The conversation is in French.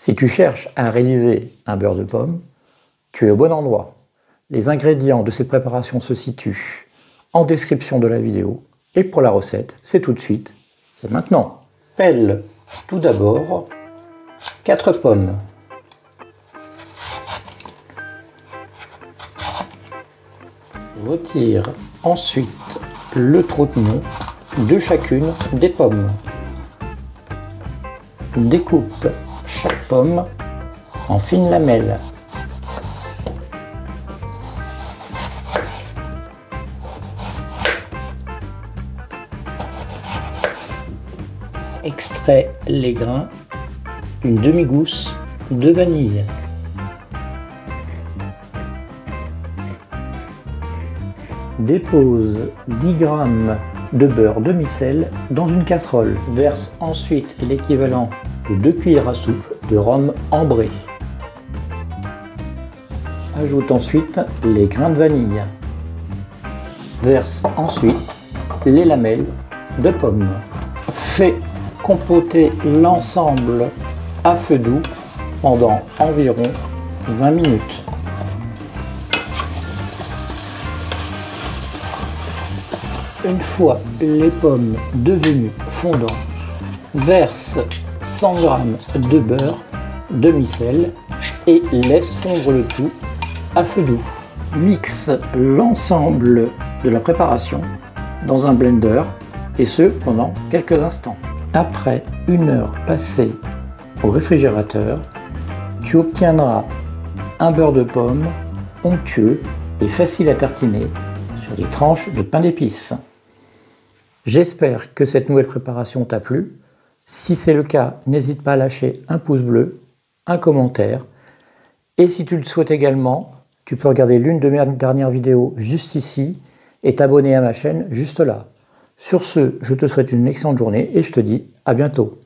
Si tu cherches à réaliser un beurre de pomme, tu es au bon endroit. Les ingrédients de cette préparation se situent en description de la vidéo. Et pour la recette, c'est tout de suite, c'est maintenant. Pèle tout d'abord 4 pommes. Retire ensuite le trottenon de chacune des pommes. Découpe chaque pomme en fines lamelles. Extrais les grains d'une demi-gousse de vanille. Dépose 10 g de beurre demi-sel dans une casserole. Verse ensuite l'équivalent de 2 cuillères à soupe de rhum ambré. Ajoute ensuite les grains de vanille. Verse ensuite les lamelles de pommes. Fais compoter l'ensemble à feu doux pendant environ 20 minutes. Une fois les pommes devenues fondantes, verse 100 g de beurre demi-sel et laisse fondre le tout à feu doux. Mixe l'ensemble de la préparation dans un blender et ce pendant quelques instants. Après 1 heure passée au réfrigérateur, tu obtiendras un beurre de pomme onctueux et facile à tartiner sur des tranches de pain d'épices. J'espère que cette nouvelle préparation t'a plu. Si c'est le cas, n'hésite pas à lâcher un pouce bleu, un commentaire. Et si tu le souhaites également, tu peux regarder l'une de mes dernières vidéos juste ici et t'abonner à ma chaîne juste là. Sur ce, je te souhaite une excellente journée et je te dis à bientôt.